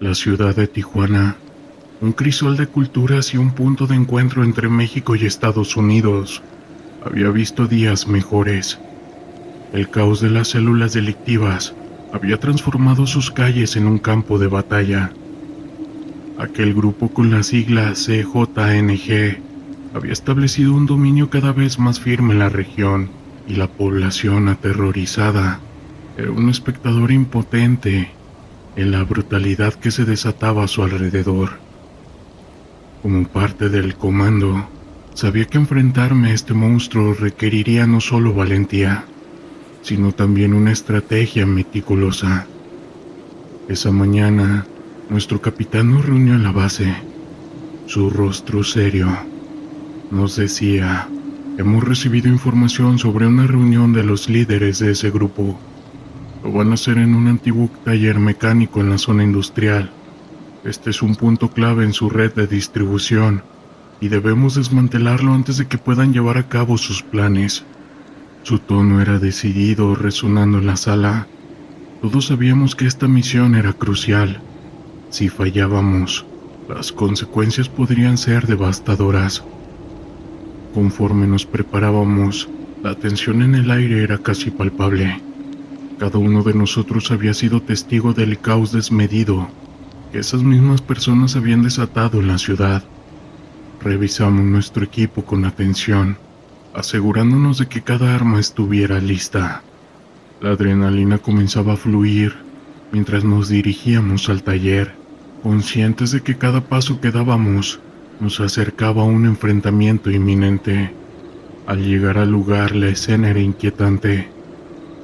La ciudad de Tijuana, un crisol de culturas y un punto de encuentro entre México y Estados Unidos, había visto días mejores. El caos de las células delictivas había transformado sus calles en un campo de batalla. Aquel grupo con las siglas CJNG había establecido un dominio cada vez más firme en la región, y la población aterrorizada era un espectador impotente en la brutalidad que se desataba a su alrededor. Como parte del comando, sabía que enfrentarme a este monstruo requeriría no solo valentía, sino también una estrategia meticulosa. Esa mañana, nuestro capitán nos reunió en la base. Su rostro serio nos decía: hemos recibido información sobre una reunión de los líderes de ese grupo. Lo van a hacer en un antiguo taller mecánico en la zona industrial. Este es un punto clave en su red de distribución y debemos desmantelarlo antes de que puedan llevar a cabo sus planes. Su tono era decidido, resonando en la sala. Todos sabíamos que esta misión era crucial. Si fallábamos, las consecuencias podrían ser devastadoras. Conforme nos preparábamos, la tensión en el aire era casi palpable. Cada uno de nosotros había sido testigo del caos desmedido que esas mismas personas habían desatado en la ciudad. Revisamos nuestro equipo con atención, asegurándonos de que cada arma estuviera lista. La adrenalina comenzaba a fluir mientras nos dirigíamos al taller, conscientes de que cada paso que dábamos nos acercaba a un enfrentamiento inminente. Al llegar al lugar, la escena era inquietante.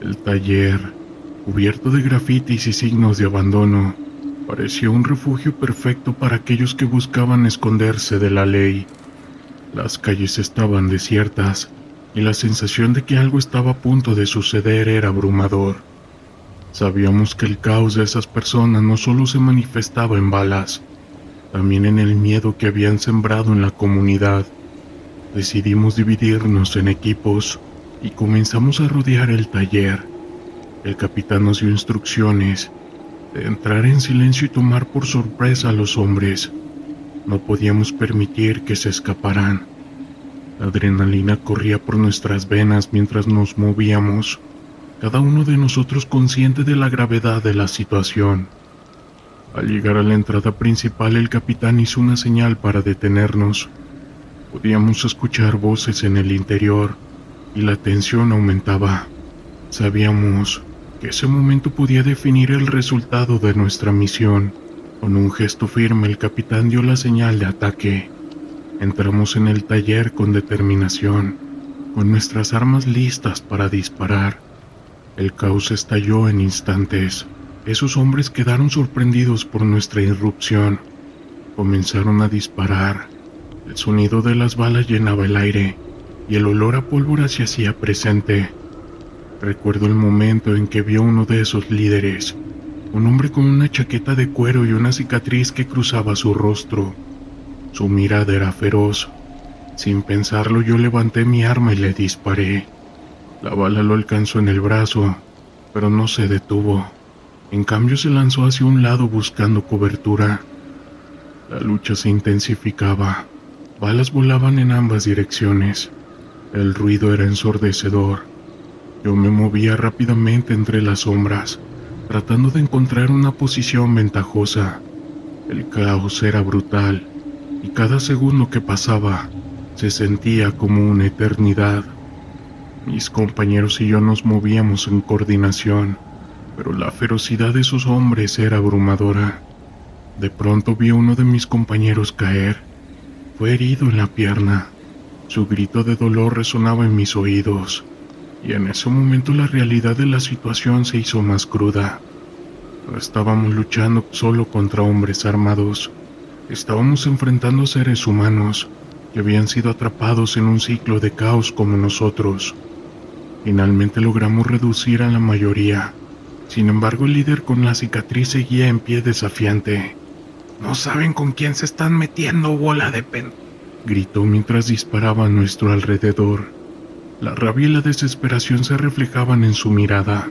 El taller, cubierto de grafitis y signos de abandono, parecía un refugio perfecto para aquellos que buscaban esconderse de la ley. Las calles estaban desiertas y la sensación de que algo estaba a punto de suceder era abrumador. Sabíamos que el caos de esas personas no solo se manifestaba en balas, también en el miedo que habían sembrado en la comunidad. Decidimos dividirnos en equipos y comenzamos a rodear el taller. El capitán nos dio instrucciones de entrar en silencio y tomar por sorpresa a los hombres. No podíamos permitir que se escaparan. La adrenalina corría por nuestras venas mientras nos movíamos, cada uno de nosotros consciente de la gravedad de la situación. Al llegar a la entrada principal, el capitán hizo una señal para detenernos. Podíamos escuchar voces en el interior y la tensión aumentaba. Sabíamos que ese momento podía definir el resultado de nuestra misión. Con un gesto firme, el capitán dio la señal de ataque. Entramos en el taller con determinación, con nuestras armas listas para disparar. El caos estalló en instantes. Esos hombres quedaron sorprendidos por nuestra irrupción. Comenzaron a disparar. El sonido de las balas llenaba el aire y el olor a pólvora se hacía presente. Recuerdo el momento en que vio uno de esos líderes, un hombre con una chaqueta de cuero y una cicatriz que cruzaba su rostro. Su mirada era feroz. Sin pensarlo, yo levanté mi arma y le disparé. La bala lo alcanzó en el brazo, pero no se detuvo. En cambio, se lanzó hacia un lado buscando cobertura. La lucha se intensificaba. Balas volaban en ambas direcciones. El ruido era ensordecedor. Yo me movía rápidamente entre las sombras, tratando de encontrar una posición ventajosa. El caos era brutal, y cada segundo que pasaba se sentía como una eternidad. Mis compañeros y yo nos movíamos en coordinación, pero la ferocidad de esos hombres era abrumadora. De pronto vi a uno de mis compañeros caer. Fue herido en la pierna. Su grito de dolor resonaba en mis oídos. Y en ese momento la realidad de la situación se hizo más cruda. No estábamos luchando solo contra hombres armados. Estábamos enfrentando seres humanos que habían sido atrapados en un ciclo de caos como nosotros. Finalmente logramos reducir a la mayoría. Sin embargo, el líder con la cicatriz seguía en pie desafiante. «No saben con quién se están metiendo, bola de gritó mientras disparaba a nuestro alrededor. La rabia y la desesperación se reflejaban en su mirada,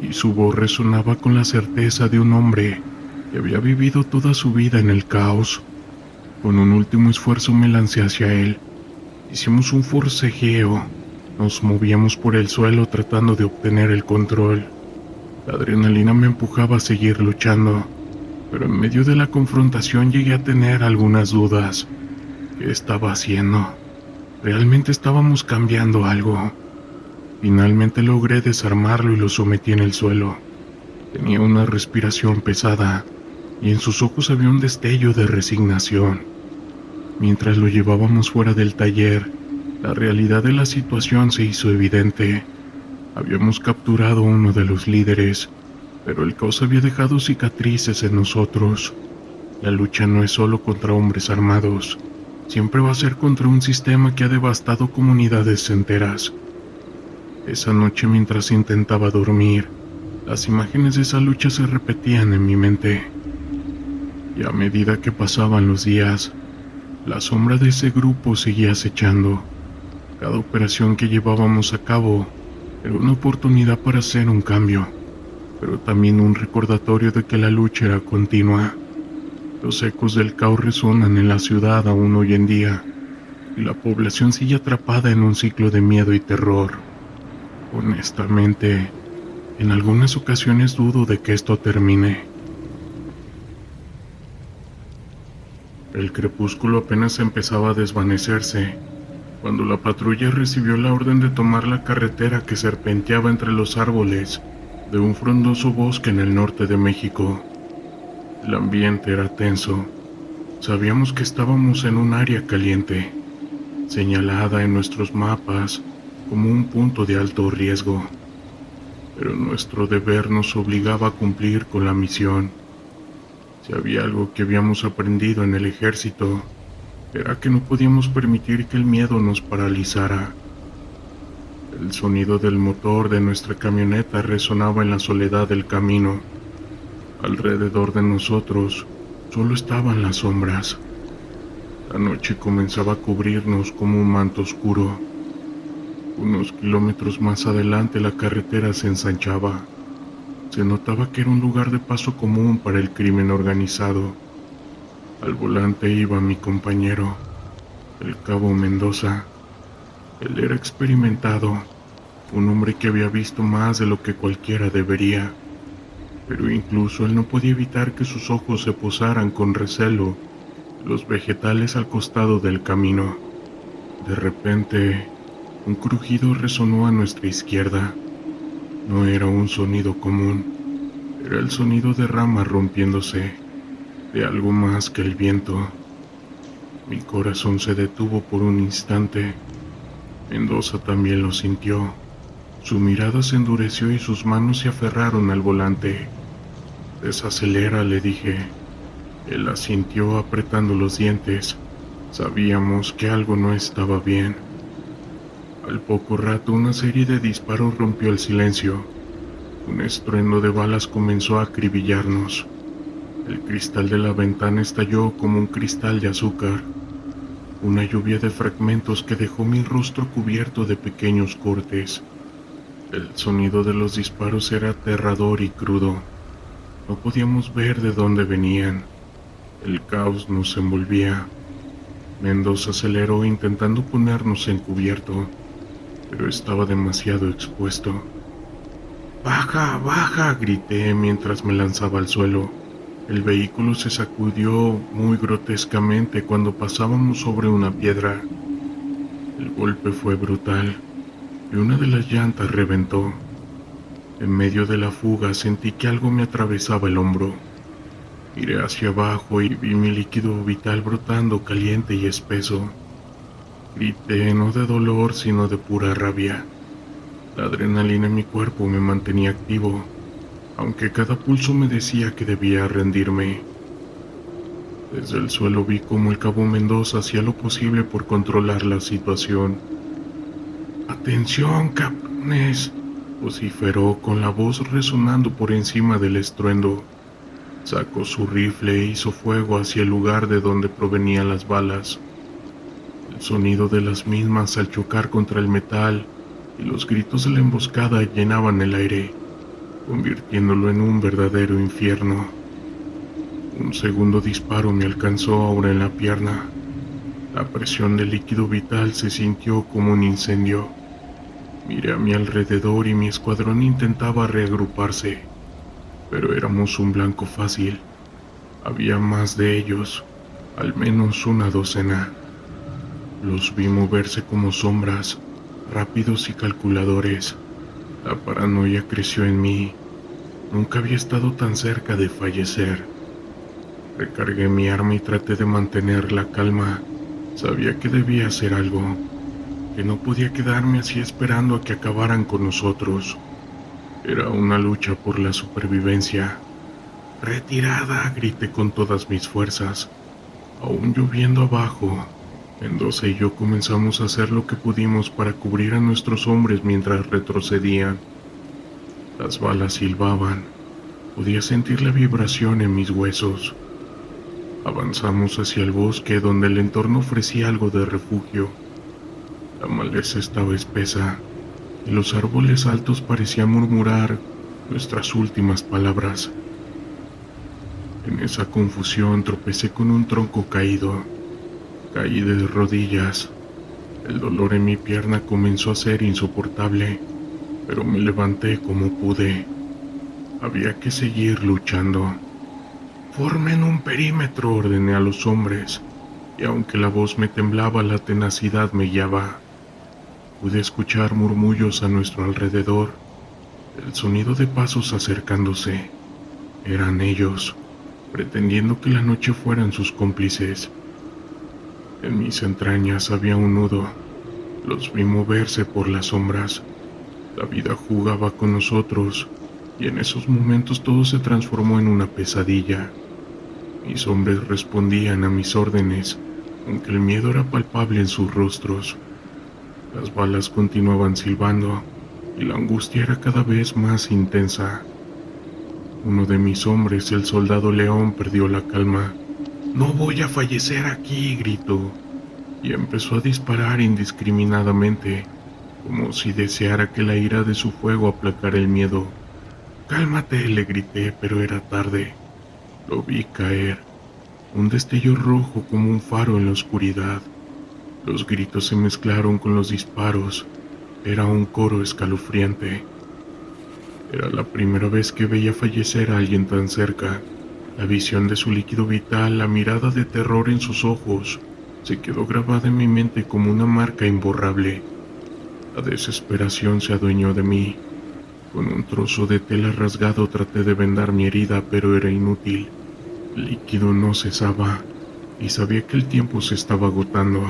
y su voz resonaba con la certeza de un hombre que había vivido toda su vida en el caos. Con un último esfuerzo me lancé hacia él. Hicimos un forcejeo. Nos movíamos por el suelo tratando de obtener el control. La adrenalina me empujaba a seguir luchando, pero en medio de la confrontación llegué a tener algunas dudas. ¿Qué estaba haciendo? ¿Realmente estábamos cambiando algo? Finalmente logré desarmarlo y lo sometí en el suelo. Tenía una respiración pesada y en sus ojos había un destello de resignación. Mientras lo llevábamos fuera del taller, la realidad de la situación se hizo evidente. Habíamos capturado a uno de los líderes, pero el caos había dejado cicatrices en nosotros. La lucha no es solo contra hombres armados, siempre va a ser contra un sistema que ha devastado comunidades enteras. Esa noche, mientras intentaba dormir, las imágenes de esa lucha se repetían en mi mente. Y a medida que pasaban los días, la sombra de ese grupo seguía acechando. Cada operación que llevábamos a cabo era una oportunidad para hacer un cambio, pero también un recordatorio de que la lucha era continua. Los ecos del caos resuenan en la ciudad aún hoy en día, y la población sigue atrapada en un ciclo de miedo y terror. Honestamente, en algunas ocasiones dudo de que esto termine. El crepúsculo apenas empezaba a desvanecerse, cuando la patrulla recibió la orden de tomar la carretera que serpenteaba entre los árboles de un frondoso bosque en el norte de México. El ambiente era tenso. Sabíamos que estábamos en un área caliente, señalada en nuestros mapas como un punto de alto riesgo, pero nuestro deber nos obligaba a cumplir con la misión. Si había algo que habíamos aprendido en el ejército, era que no podíamos permitir que el miedo nos paralizara. El sonido del motor de nuestra camioneta resonaba en la soledad del camino. Alrededor de nosotros solo estaban las sombras. La noche comenzaba a cubrirnos como un manto oscuro. Unos kilómetros más adelante la carretera se ensanchaba. Se notaba que era un lugar de paso común para el crimen organizado. Al volante iba mi compañero, el cabo Mendoza. Él era experimentado, un hombre que había visto más de lo que cualquiera debería, pero incluso él no podía evitar que sus ojos se posaran con recelo en los vegetales al costado del camino. De repente, un crujido resonó a nuestra izquierda. No era un sonido común, era el sonido de ramas rompiéndose, de algo más que el viento. Mi corazón se detuvo por un instante. Mendoza también lo sintió. Su mirada se endureció y sus manos se aferraron al volante. «Desacelera», le dije. Él asintió apretando los dientes. Sabíamos que algo no estaba bien. Al poco rato, una serie de disparos rompió el silencio. Un estruendo de balas comenzó a acribillarnos. El cristal de la ventana estalló como un cristal de azúcar. Una lluvia de fragmentos que dejó mi rostro cubierto de pequeños cortes. El sonido de los disparos era aterrador y crudo. No podíamos ver de dónde venían. El caos nos envolvía. Mendoza aceleró intentando ponernos en cubierto, pero estaba demasiado expuesto. «¡Baja, baja!», grité mientras me lanzaba al suelo. El vehículo se sacudió muy grotescamente cuando pasábamos sobre una piedra. El golpe fue brutal y una de las llantas reventó. En medio de la fuga sentí que algo me atravesaba el hombro. Miré hacia abajo y vi mi líquido vital brotando caliente y espeso. Grité no de dolor sino de pura rabia. La adrenalina en mi cuerpo me mantenía activo, aunque cada pulso me decía que debía rendirme. Desde el suelo vi cómo el cabo Mendoza hacía lo posible por controlar la situación. «¡Atención, cabrones!», vociferó con la voz resonando por encima del estruendo. Sacó su rifle e hizo fuego hacia el lugar de donde provenían las balas. El sonido de las mismas al chocar contra el metal y los gritos de la emboscada llenaban el aire, convirtiéndolo en un verdadero infierno. Un segundo disparo me alcanzó ahora en la pierna. La presión del líquido vital se sintió como un incendio. Miré a mi alrededor y mi escuadrón intentaba reagruparse, pero éramos un blanco fácil. Había más de ellos, al menos una docena. Los vi moverse como sombras, rápidos y calculadores. La paranoia creció en mí. Nunca había estado tan cerca de fallecer. Recargué mi arma y traté de mantener la calma. Sabía que debía hacer algo, que no podía quedarme así esperando a que acabaran con nosotros. Era una lucha por la supervivencia. ¡Retirada!, grité con todas mis fuerzas. Aún lloviendo abajo, Mendoza y yo comenzamos a hacer lo que pudimos para cubrir a nuestros hombres mientras retrocedían. Las balas silbaban. Podía sentir la vibración en mis huesos. Avanzamos hacia el bosque, donde el entorno ofrecía algo de refugio. La maleza estaba espesa y los árboles altos parecían murmurar nuestras últimas palabras. En esa confusión tropecé con un tronco caído. Caí de rodillas. El dolor en mi pierna comenzó a ser insoportable, pero me levanté como pude. Había que seguir luchando. «Formen un perímetro», ordené a los hombres, y aunque la voz me temblaba, la tenacidad me guiaba. Pude escuchar murmullos a nuestro alrededor, el sonido de pasos acercándose. Eran ellos, pretendiendo que la noche fueran sus cómplices. En mis entrañas había un nudo. Los vi moverse por las sombras. La vida jugaba con nosotros, y en esos momentos todo se transformó en una pesadilla. Mis hombres respondían a mis órdenes, aunque el miedo era palpable en sus rostros. Las balas continuaban silbando, y la angustia era cada vez más intensa. Uno de mis hombres, el soldado León, perdió la calma. «No voy a fallecer aquí», gritó, y empezó a disparar indiscriminadamente, como si deseara que la ira de su fuego aplacara el miedo. «Cálmate», le grité, pero era tarde. Lo vi caer, un destello rojo como un faro en la oscuridad. Los gritos se mezclaron con los disparos. Era un coro escalofriante. Era la primera vez que veía fallecer a alguien tan cerca. La visión de su líquido vital, la mirada de terror en sus ojos, se quedó grabada en mi mente como una marca imborrable. La desesperación se adueñó de mí. Con un trozo de tela rasgado traté de vendar mi herida, pero era inútil. El líquido no cesaba, y sabía que el tiempo se estaba agotando.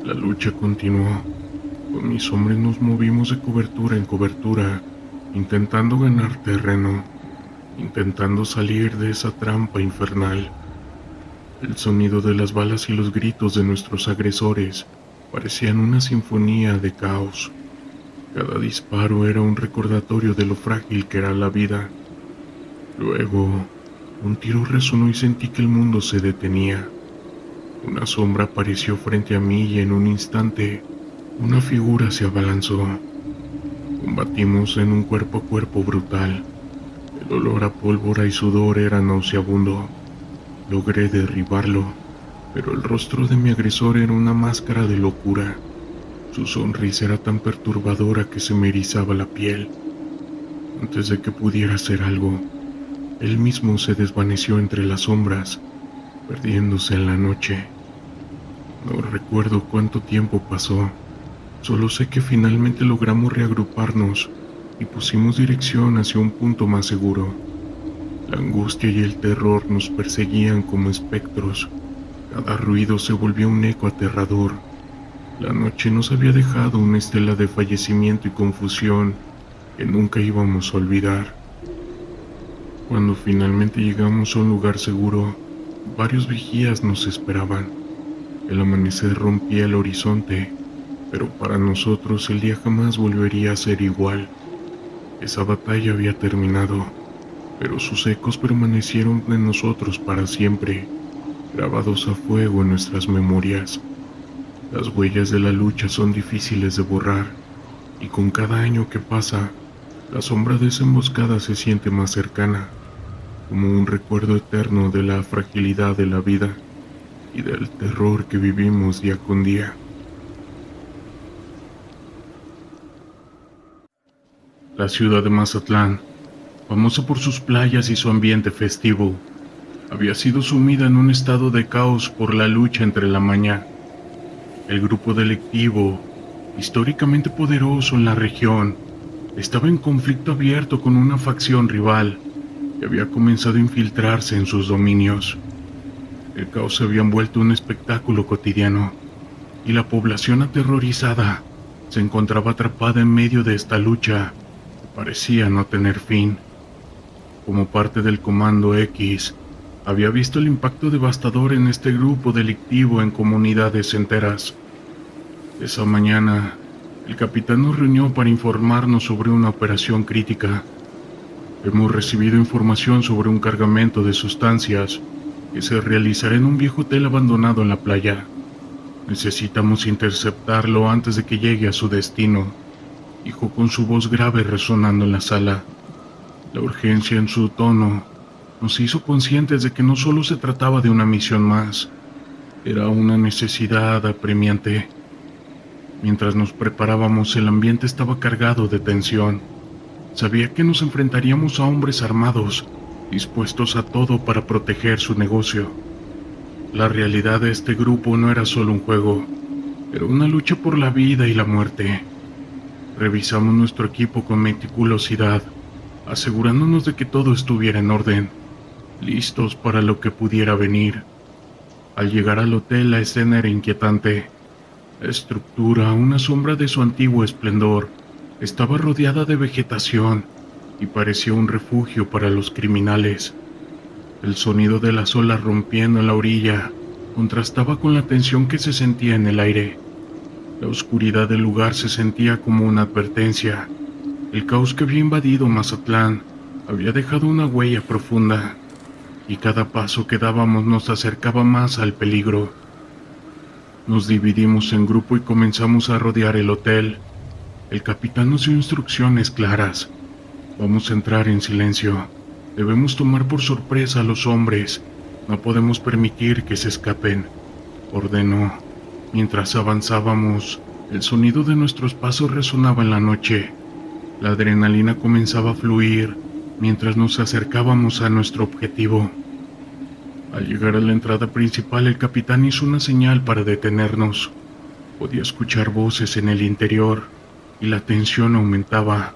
La lucha continuó. Con mis hombres nos movimos de cobertura en cobertura, intentando ganar terreno, intentando salir de esa trampa infernal. El sonido de las balas y los gritos de nuestros agresores parecían una sinfonía de caos. Cada disparo era un recordatorio de lo frágil que era la vida. Luego, un tiro resonó y sentí que el mundo se detenía. Una sombra apareció frente a mí y en un instante, una figura se abalanzó. Combatimos en un cuerpo a cuerpo brutal. El olor a pólvora y sudor era nauseabundo. Logré derribarlo, pero el rostro de mi agresor era una máscara de locura. Su sonrisa era tan perturbadora que se me erizaba la piel. Antes de que pudiera hacer algo, él mismo se desvaneció entre las sombras, perdiéndose en la noche. No recuerdo cuánto tiempo pasó, solo sé que finalmente logramos reagruparnos y pusimos dirección hacia un punto más seguro. La angustia y el terror nos perseguían como espectros. Cada ruido se volvió un eco aterrador. La noche nos había dejado una estela de fallecimiento y confusión que nunca íbamos a olvidar. Cuando finalmente llegamos a un lugar seguro, varios vigías nos esperaban. El amanecer rompía el horizonte, pero para nosotros el día jamás volvería a ser igual. Esa batalla había terminado, pero sus ecos permanecieron en nosotros para siempre, grabados a fuego en nuestras memorias. Las huellas de la lucha son difíciles de borrar, y con cada año que pasa, la sombra de esa emboscada se siente más cercana. como un recuerdo eterno de la fragilidad de la vida y del terror que vivimos día con día. La ciudad de Mazatlán, famosa por sus playas y su ambiente festivo, había sido sumida en un estado de caos por la lucha entre la maña. El grupo delictivo, históricamente poderoso en la región, estaba en conflicto abierto con una facción rival que había comenzado a infiltrarse en sus dominios. El caos se había envuelto en un espectáculo cotidiano, y la población aterrorizada se encontraba atrapada en medio de esta lucha que parecía no tener fin. Como parte del Comando X, había visto el impacto devastador en este grupo delictivo en comunidades enteras. Esa mañana, el capitán nos reunió para informarnos sobre una operación crítica. Hemos recibido información sobre un cargamento de sustancias que se realizará en un viejo hotel abandonado en la playa. Necesitamos interceptarlo antes de que llegue a su destino, dijo con su voz grave resonando en la sala. La urgencia en su tono nos hizo conscientes de que no solo se trataba de una misión más, era una necesidad apremiante. Mientras nos preparábamos, el ambiente estaba cargado de tensión. Sabía que nos enfrentaríamos a hombres armados, dispuestos a todo para proteger su negocio. La realidad de este grupo no era solo un juego, era una lucha por la vida y la muerte. Revisamos nuestro equipo con meticulosidad, asegurándonos de que todo estuviera en orden, listos para lo que pudiera venir. Al llegar al hotel, la escena era inquietante. La estructura, una sombra de su antiguo esplendor, estaba rodeada de vegetación y parecía un refugio para los criminales. El sonido de las olas rompiendo en la orilla contrastaba con la tensión que se sentía en el aire. La oscuridad del lugar se sentía como una advertencia. El caos que había invadido Mazatlán había dejado una huella profunda, y cada paso que dábamos nos acercaba más al peligro. Nos dividimos en grupo y comenzamos a rodear el hotel. El capitán nos dio instrucciones claras. Vamos a entrar en silencio. Debemos tomar por sorpresa a los hombres. No podemos permitir que se escapen, ordenó. Mientras avanzábamos, el sonido de nuestros pasos resonaba en la noche. La adrenalina comenzaba a fluir mientras nos acercábamos a nuestro objetivo. Al llegar a la entrada principal, el capitán hizo una señal para detenernos. Podía escuchar voces en el interior y la tensión aumentaba.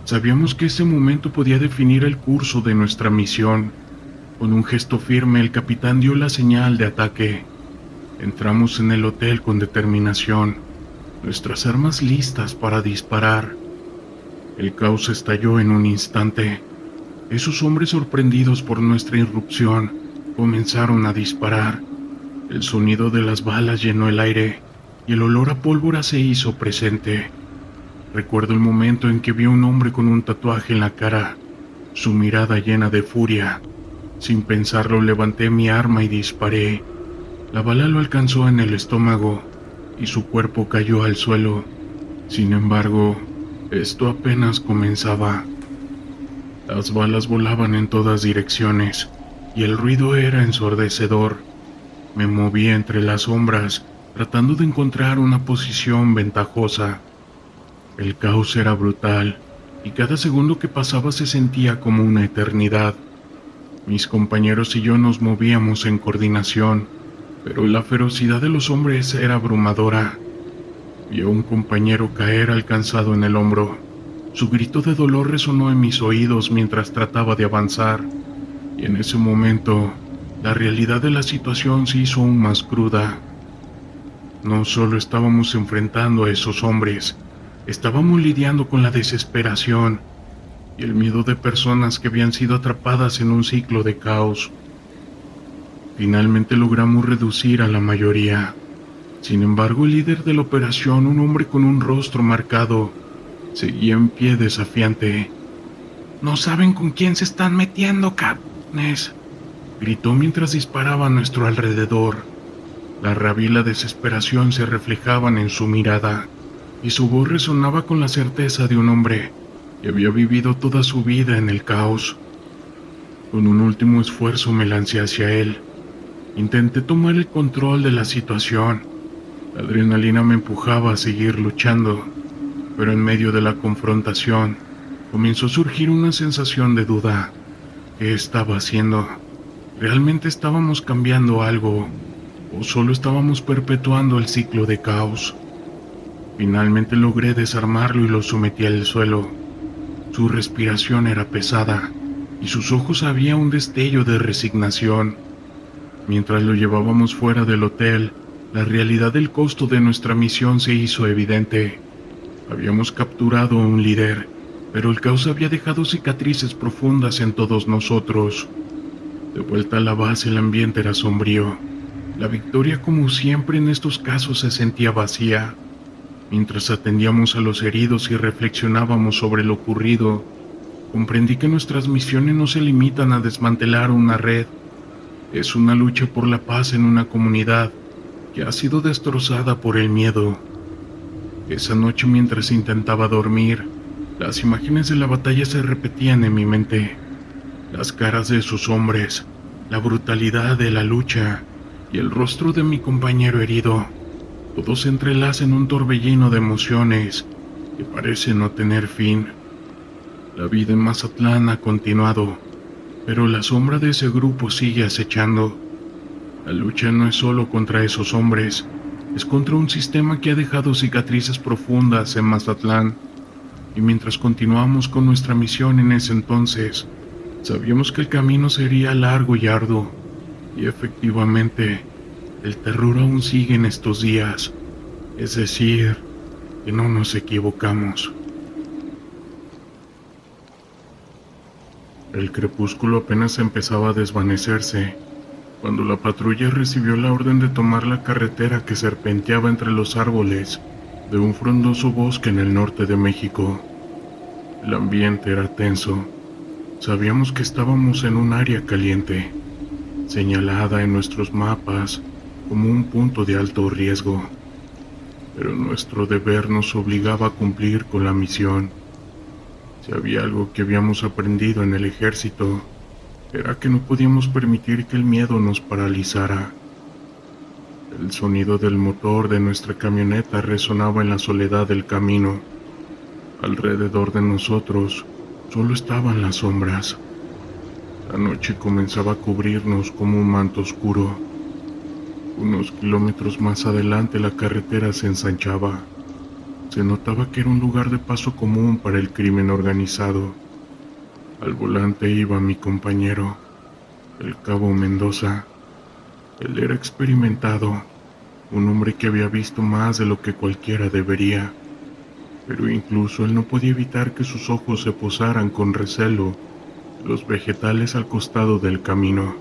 Sabíamos que ese momento podía definir el curso de nuestra misión. Con un gesto firme, el capitán dio la señal de ataque. Entramos en el hotel con determinación, nuestras armas listas para disparar. El caos estalló en un instante. Esos hombres, sorprendidos por nuestra irrupción, comenzaron a disparar. El sonido de las balas llenó el aire y el olor a pólvora se hizo presente. Recuerdo el momento en que vi a un hombre con un tatuaje en la cara, su mirada llena de furia. Sin pensarlo, levanté mi arma y disparé. La bala lo alcanzó en el estómago y su cuerpo cayó al suelo. Sin embargo, esto apenas comenzaba. Las balas volaban en todas direcciones y el ruido era ensordecedor. Me moví entre las sombras, tratando de encontrar una posición ventajosa. El caos era brutal, y cada segundo que pasaba se sentía como una eternidad. Mis compañeros y yo nos movíamos en coordinación, pero la ferocidad de los hombres era abrumadora. Vi a un compañero caer alcanzado en el hombro. Su grito de dolor resonó en mis oídos mientras trataba de avanzar, y en ese momento, la realidad de la situación se hizo aún más cruda. No solo estábamos enfrentando a esos hombres, estábamos lidiando con la desesperación y el miedo de personas que habían sido atrapadas en un ciclo de caos. Finalmente logramos reducir a la mayoría. Sin embargo, el líder de la operación, un hombre con un rostro marcado, seguía en pie desafiante. «No saben con quién se están metiendo, cabrones», gritó mientras disparaba a nuestro alrededor. La rabia y la desesperación se reflejaban en su mirada, y su voz resonaba con la certeza de un hombre que había vivido toda su vida en el caos. Con un último esfuerzo me lancé hacia él. Intenté tomar el control de la situación. La adrenalina me empujaba a seguir luchando, pero en medio de la confrontación comenzó a surgir una sensación de duda. ¿Qué estaba haciendo? ¿Realmente estábamos cambiando algo o solo estábamos perpetuando el ciclo de caos? Finalmente logré desarmarlo y lo sometí al suelo. Su respiración era pesada y sus ojos había un destello de resignación. Mientras lo llevábamos fuera del hotel, la realidad del costo de nuestra misión se hizo evidente. Habíamos capturado a un líder, pero el caos había dejado cicatrices profundas en todos nosotros. De vuelta a la base, el ambiente era sombrío. La victoria, como siempre en estos casos, se sentía vacía. Mientras atendíamos a los heridos y reflexionábamos sobre lo ocurrido, comprendí que nuestras misiones no se limitan a desmantelar una red. Es una lucha por la paz en una comunidad que ha sido destrozada por el miedo. Esa noche, mientras intentaba dormir, las imágenes de la batalla se repetían en mi mente. Las caras de esos hombres, la brutalidad de la lucha y el rostro de mi compañero herido. Todo se entrelaza en un torbellino de emociones que parece no tener fin. La vida en Mazatlán ha continuado, pero la sombra de ese grupo sigue acechando. La lucha no es solo contra esos hombres, es contra un sistema que ha dejado cicatrices profundas en Mazatlán. Y mientras continuamos con nuestra misión en ese entonces, sabíamos que el camino sería largo y arduo. Y efectivamente, el terror aún sigue en estos días. Es decir, que no nos equivocamos. El crepúsculo apenas empezaba a desvanecerse cuando la patrulla recibió la orden de tomar la carretera que serpenteaba entre los árboles de un frondoso bosque en el norte de México. El ambiente era tenso. Sabíamos que estábamos en un área caliente, señalada en nuestros mapas como un punto de alto riesgo, pero nuestro deber nos obligaba a cumplir con la misión. Si había algo que habíamos aprendido en el ejército, era que no podíamos permitir que el miedo nos paralizara. El sonido del motor de nuestra camioneta resonaba en la soledad del camino. Alrededor de nosotros solo estaban las sombras. La noche comenzaba a cubrirnos como un manto oscuro. Unos kilómetros más adelante la carretera se ensanchaba. Se notaba que era un lugar de paso común para el crimen organizado. Al volante iba mi compañero, el cabo Mendoza. Él era experimentado, un hombre que había visto más de lo que cualquiera debería, pero incluso él no podía evitar que sus ojos se posaran con recelo en los vegetales al costado del camino.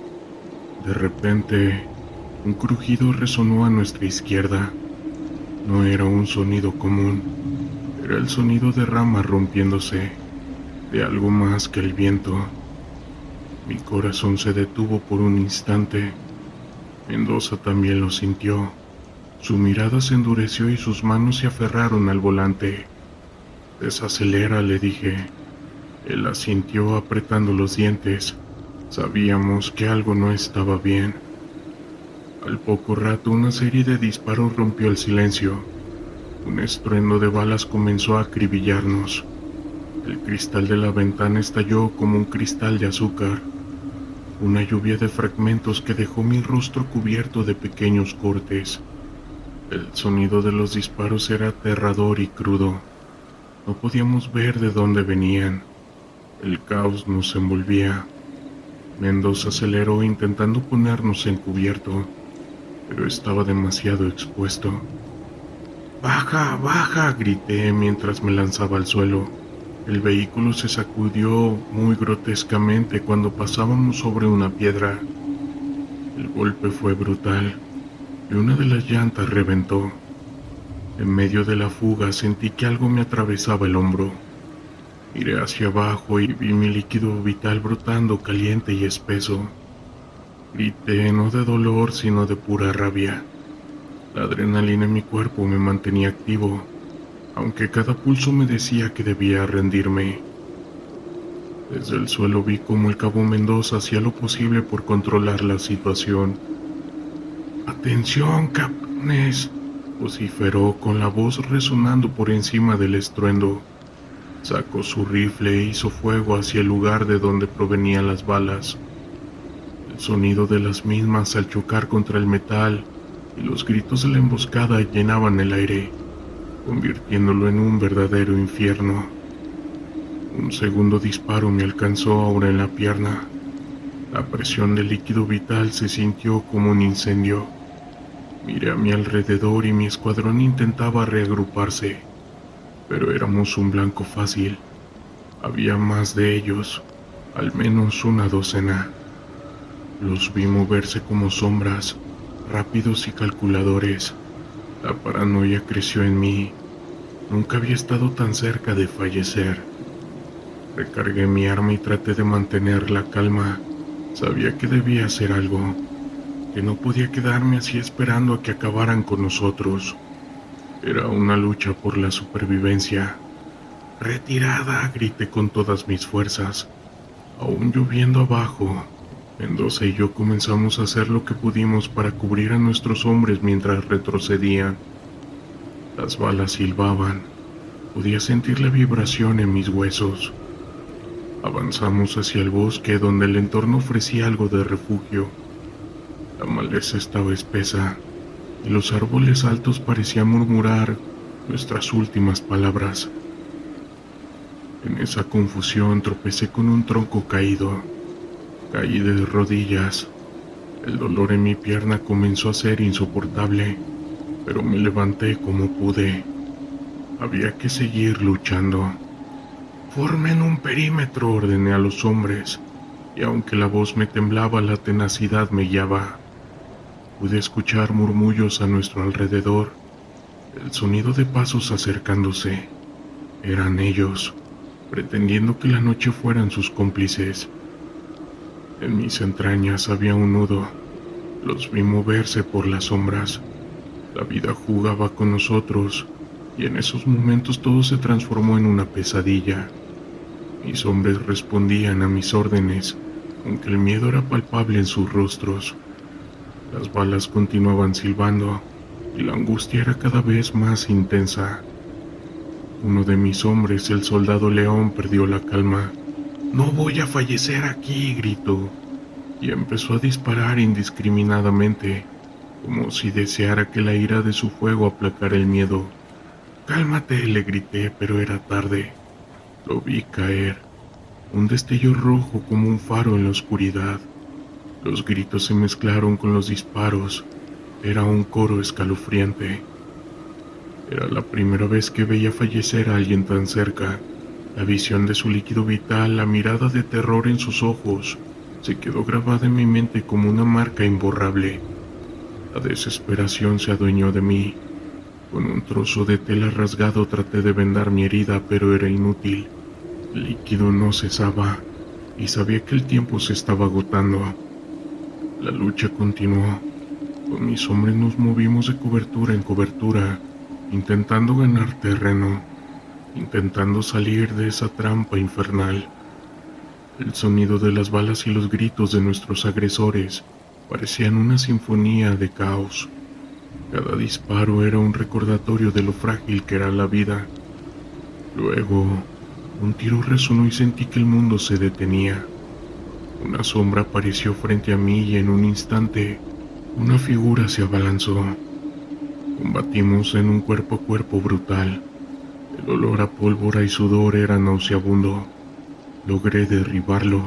De repente, un crujido resonó a nuestra izquierda. No era un sonido común, era el sonido de ramas rompiéndose, de algo más que el viento. Mi corazón se detuvo por un instante. Mendoza también lo sintió. Su mirada se endureció y sus manos se aferraron al volante. «Desacelera», le dije. Él asintió apretando los dientes. Sabíamos que algo no estaba bien. Al poco rato, una serie de disparos rompió el silencio. Un estruendo de balas comenzó a acribillarnos. El cristal de la ventana estalló como un cristal de azúcar. Una lluvia de fragmentos que dejó mi rostro cubierto de pequeños cortes. El sonido de los disparos era aterrador y crudo. No podíamos ver de dónde venían. El caos nos envolvía. Mendoza aceleró intentando ponernos en cubierto, pero estaba demasiado expuesto. «¡Baja, baja!», grité mientras me lanzaba al suelo. El vehículo se sacudió muy grotescamente cuando pasábamos sobre una piedra. El golpe fue brutal y una de las llantas reventó. En medio de la fuga sentí que algo me atravesaba el hombro. Miré hacia abajo y vi mi líquido vital brotando caliente y espeso. Grité, no de dolor sino de pura rabia. La adrenalina en mi cuerpo me mantenía activo, aunque cada pulso me decía que debía rendirme. Desde el suelo vi cómo el cabo Mendoza hacía lo posible por controlar la situación. «¡Atención, cabrones!», vociferó con la voz resonando por encima del estruendo. Sacó su rifle e hizo fuego hacia el lugar de donde provenían las balas. El sonido de las mismas al chocar contra el metal y los gritos de la emboscada llenaban el aire, convirtiéndolo en un verdadero infierno. Un segundo disparo me alcanzó ahora en la pierna. La presión del líquido vital se sintió como un incendio. Miré a mi alrededor y mi escuadrón intentaba reagruparse, pero éramos un blanco fácil. Había más de ellos, al menos una docena. Los vi moverse como sombras, rápidos y calculadores. La paranoia creció en mí. Nunca había estado tan cerca de fallecer. Recargué mi arma y traté de mantener la calma. Sabía que debía hacer algo, que no podía quedarme así esperando a que acabaran con nosotros. Era una lucha por la supervivencia. «¡Retirada!», grité con todas mis fuerzas. Aún lloviendo abajo, Mendoza y yo comenzamos a hacer lo que pudimos para cubrir a nuestros hombres mientras retrocedían. Las balas silbaban. Podía sentir la vibración en mis huesos. Avanzamos hacia el bosque donde el entorno ofrecía algo de refugio. La maleza estaba espesa y los árboles altos parecían murmurar nuestras últimas palabras. En esa confusión tropecé con un tronco caído. Caí de rodillas. El dolor en mi pierna comenzó a ser insoportable, pero me levanté como pude. Había que seguir luchando. «Formen un perímetro», ordené a los hombres, y aunque la voz me temblaba, la tenacidad me guiaba. Pude escuchar murmullos a nuestro alrededor, el sonido de pasos acercándose. Eran ellos, pretendiendo que la noche fueran sus cómplices. En mis entrañas había un nudo. Los vi moverse por las sombras. La vida jugaba con nosotros, y en esos momentos todo se transformó en una pesadilla. Mis hombres respondían a mis órdenes, aunque el miedo era palpable en sus rostros. Las balas continuaban silbando, y la angustia era cada vez más intensa. Uno de mis hombres, el soldado León, perdió la calma. «¡No voy a fallecer aquí!», gritó, y empezó a disparar indiscriminadamente, como si deseara que la ira de su fuego aplacara el miedo. «¡Cálmate!», le grité, pero era tarde. Lo vi caer, un destello rojo como un faro en la oscuridad. Los gritos se mezclaron con los disparos. Era un coro escalofriante. Era la primera vez que veía fallecer a alguien tan cerca. La visión de su líquido vital, la mirada de terror en sus ojos, se quedó grabada en mi mente como una marca imborrable. La desesperación se adueñó de mí. Con un trozo de tela rasgado traté de vendar mi herida, pero era inútil. El líquido no cesaba, y sabía que el tiempo se estaba agotando. La lucha continuó. Con mis hombres nos movimos de cobertura en cobertura, intentando ganar terreno, intentando salir de esa trampa infernal. El sonido de las balas y los gritos de nuestros agresores parecían una sinfonía de caos. Cada disparo era un recordatorio de lo frágil que era la vida. Luego, un tiro resonó y sentí que el mundo se detenía. Una sombra apareció frente a mí y en un instante, una figura se abalanzó. Combatimos en un cuerpo a cuerpo brutal. El olor a pólvora y sudor era nauseabundo. Logré derribarlo,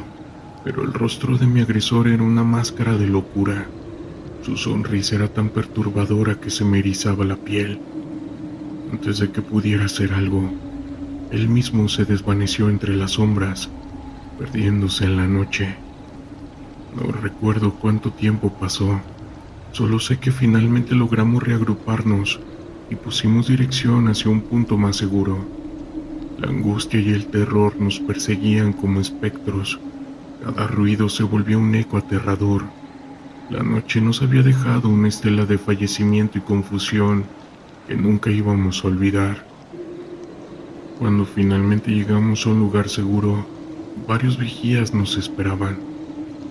pero el rostro de mi agresor era una máscara de locura. Su sonrisa era tan perturbadora que se me erizaba la piel. Antes de que pudiera hacer algo, él mismo se desvaneció entre las sombras, perdiéndose en la noche. No recuerdo cuánto tiempo pasó, solo sé que finalmente logramos reagruparnos y pusimos dirección hacia un punto más seguro. La angustia y el terror nos perseguían como espectros. Cada ruido se volvió un eco aterrador. La noche nos había dejado una estela de fallecimiento y confusión que nunca íbamos a olvidar. Cuando finalmente llegamos a un lugar seguro, Varios vigías nos esperaban.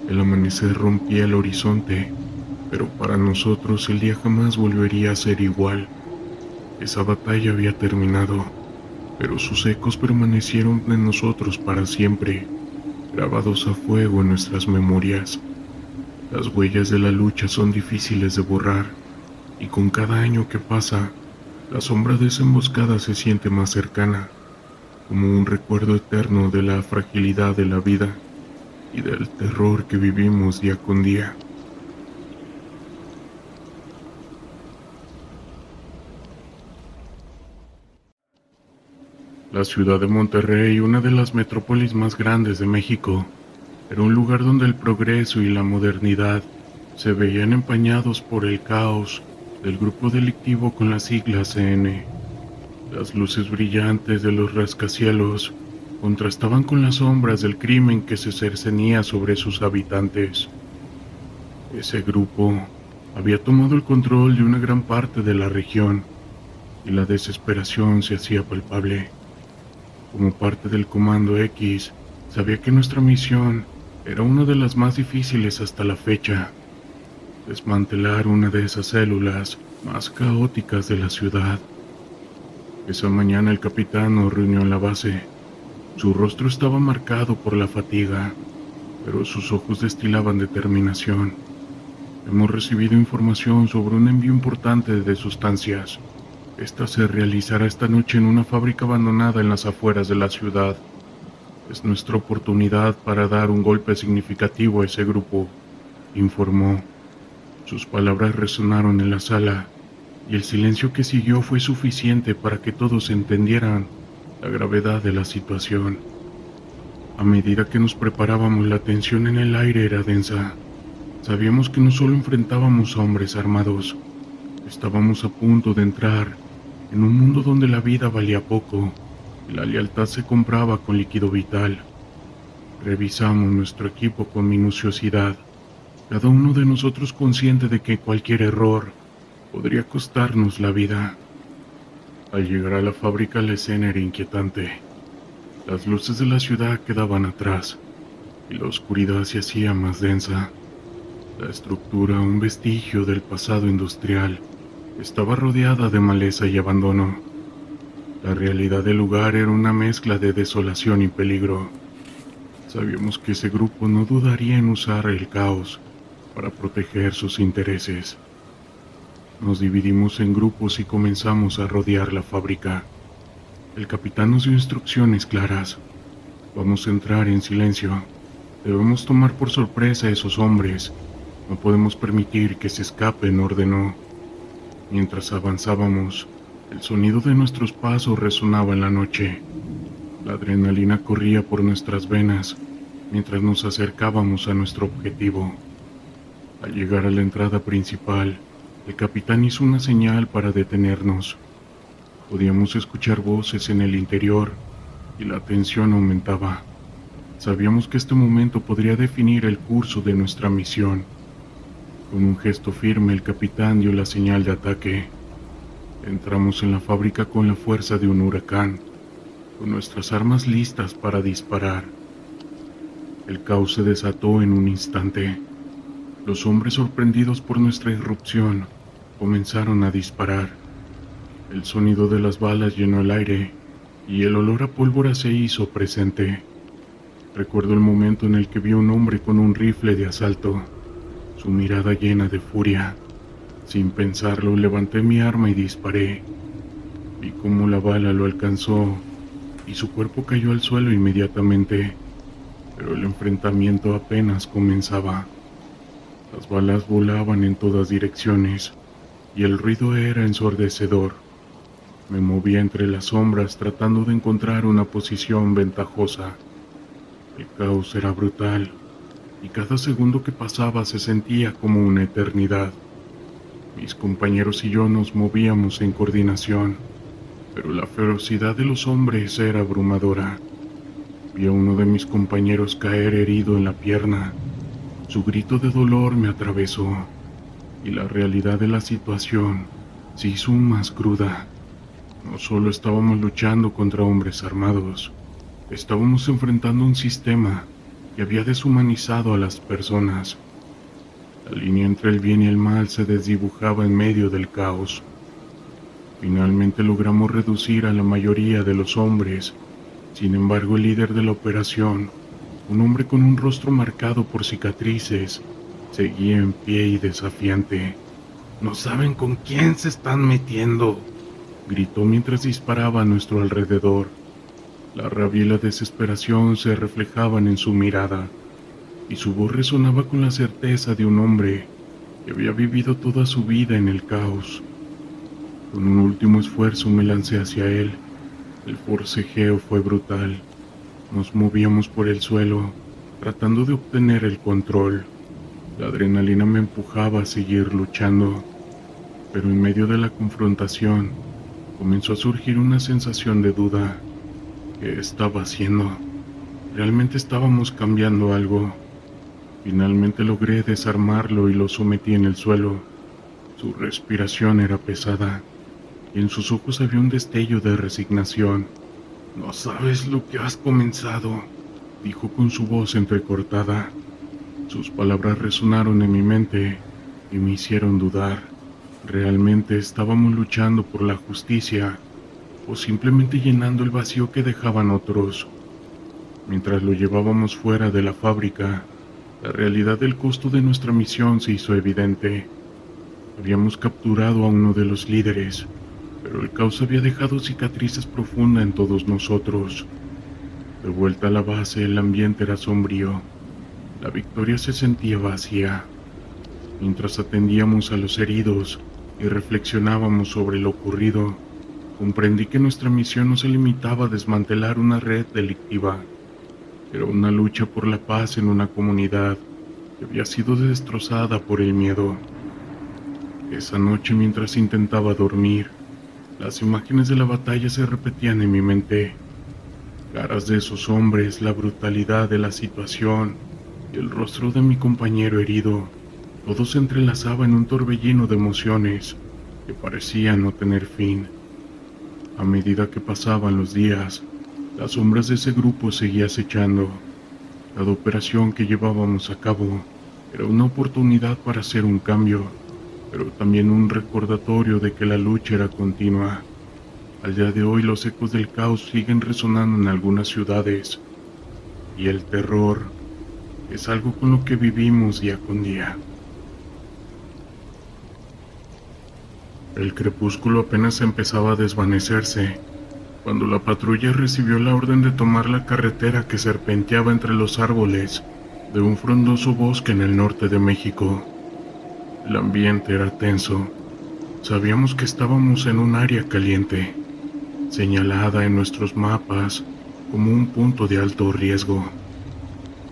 El amanecer rompía el horizonte, pero para nosotros el día jamás volvería a ser igual. Esa batalla había terminado, pero sus ecos permanecieron en nosotros para siempre, grabados a fuego en nuestras memorias. Las huellas de la lucha son difíciles de borrar, y con cada año que pasa, la sombra de esa emboscada se siente más cercana, como un recuerdo eterno de la fragilidad de la vida y del terror que vivimos día con día. La ciudad de Monterrey, una de las metrópolis más grandes de México, era un lugar donde el progreso y la modernidad se veían empañados por el caos del grupo delictivo con las siglas CN. Las luces brillantes de los rascacielos contrastaban con las sombras del crimen que se cercenía sobre sus habitantes. Ese grupo había tomado el control de una gran parte de la región y la desesperación se hacía palpable. Como parte del Comando X, sabía que nuestra misión era una de las más difíciles hasta la fecha: desmantelar una de esas células más caóticas de la ciudad. Esa mañana el capitán nos reunió en la base. Su rostro estaba marcado por la fatiga, pero sus ojos destilaban determinación. Hemos recibido información sobre un envío importante de sustancias. Esta se realizará esta noche en una fábrica abandonada en las afueras de la ciudad. Es nuestra oportunidad para dar un golpe significativo a ese grupo, informó. Sus palabras resonaron en la sala, y el silencio que siguió fue suficiente para que todos entendieran la gravedad de la situación. A medida que nos preparábamos, la tensión en el aire era densa. Sabíamos que no solo enfrentábamos a hombres armados, estábamos a punto de entrar en un mundo donde la vida valía poco y la lealtad se compraba con líquido vital. Revisamos nuestro equipo con minuciosidad, cada uno de nosotros consciente de que cualquier error podría costarnos la vida. Al llegar a la fábrica, la escena era inquietante. Las luces de la ciudad quedaban atrás y la oscuridad se hacía más densa. La estructura, un vestigio del pasado industrial, estaba rodeada de maleza y abandono. La realidad del lugar era una mezcla de desolación y peligro. Sabíamos que ese grupo no dudaría en usar el caos para proteger sus intereses. Nos dividimos en grupos y comenzamos a rodear la fábrica. El capitán nos dio instrucciones claras. Vamos a entrar en silencio. Debemos tomar por sorpresa a esos hombres. No podemos permitir que se escapen, ordenó. Mientras avanzábamos, el sonido de nuestros pasos resonaba en la noche. La adrenalina corría por nuestras venas mientras nos acercábamos a nuestro objetivo. Al llegar a la entrada principal, el capitán hizo una señal para detenernos. Podíamos escuchar voces en el interior y la tensión aumentaba. Sabíamos que este momento podría definir el curso de nuestra misión. Con un gesto firme, el capitán dio la señal de ataque. Entramos en la fábrica con la fuerza de un huracán, con nuestras armas listas para disparar. El caos se desató en un instante. Los hombres, sorprendidos por nuestra irrupción, comenzaron a disparar. El sonido de las balas llenó el aire y el olor a pólvora se hizo presente. Recuerdo el momento en el que vi a un hombre con un rifle de asalto, su mirada llena de furia. Sin pensarlo, levanté mi arma y disparé. Vi cómo la bala lo alcanzó y su cuerpo cayó al suelo inmediatamente, pero el enfrentamiento apenas comenzaba. Las balas volaban en todas direcciones y el ruido era ensordecedor. Me movía entre las sombras tratando de encontrar una posición ventajosa. El caos era brutal y cada segundo que pasaba se sentía como una eternidad. Mis compañeros y yo nos movíamos en coordinación, pero la ferocidad de los hombres era abrumadora. Vi a uno de mis compañeros caer herido en la pierna. Su grito de dolor me atravesó y la realidad de la situación se hizo aún más cruda. No solo estábamos luchando contra hombres armados, Estábamos enfrentando un sistema que había deshumanizado a las personas. La línea entre el bien y el mal se desdibujaba en medio del caos. Finalmente logramos reducir a la mayoría de los hombres. Sin embargo, el líder de la operación, un hombre con un rostro marcado por cicatrices, seguía en pie y desafiante. «No saben con quién se están metiendo», gritó mientras disparaba a nuestro alrededor. La rabia y la desesperación se reflejaban en su mirada, y su voz resonaba con la certeza de un hombre que había vivido toda su vida en el caos. Con un último esfuerzo me lancé hacia él. El forcejeo fue brutal. Nos movíamos por el suelo, tratando de obtener el control. La adrenalina me empujaba a seguir luchando, pero en medio de la confrontación comenzó a surgir una sensación de duda. ¿Qué estaba haciendo? ¿Realmente estábamos cambiando algo? Finalmente logré desarmarlo y lo sometí en el suelo. Su respiración era pesada, y en sus ojos había un destello de resignación. «No sabes lo que has comenzado», dijo con su voz entrecortada. Sus palabras resonaron en mi mente y me hicieron dudar. ¿Realmente estábamos luchando por la justicia o simplemente llenando el vacío que dejaban otros? Mientras lo llevábamos fuera de la fábrica, la realidad del costo de nuestra misión se hizo evidente. Habíamos capturado a uno de los líderes, pero el caos había dejado cicatrices profundas en todos nosotros. De vuelta a la base, el ambiente era sombrío. La victoria se sentía vacía. Mientras atendíamos a los heridos y reflexionábamos sobre lo ocurrido, comprendí que nuestra misión no se limitaba a desmantelar una red delictiva. Era una lucha por la paz en una comunidad que había sido destrozada por el miedo. Esa noche, mientras intentaba dormir, las imágenes de la batalla se repetían en mi mente. Caras de esos hombres, la brutalidad de la situación y el rostro de mi compañero herido, todo se entrelazaba en un torbellino de emociones que parecían no tener fin. A medida que pasaban los días, las sombras de ese grupo seguían acechando. Cada operación que llevábamos a cabo era una oportunidad para hacer un cambio, pero también un recordatorio de que la lucha era continua. Al día de hoy los ecos del caos siguen resonando en algunas ciudades, y el terror es algo con lo que vivimos día con día. El crepúsculo apenas empezaba a desvanecerse cuando la patrulla recibió la orden de tomar la carretera que serpenteaba entre los árboles de un frondoso bosque en el norte de México. El ambiente era tenso. Sabíamos que estábamos en un área caliente, señalada en nuestros mapas como un punto de alto riesgo,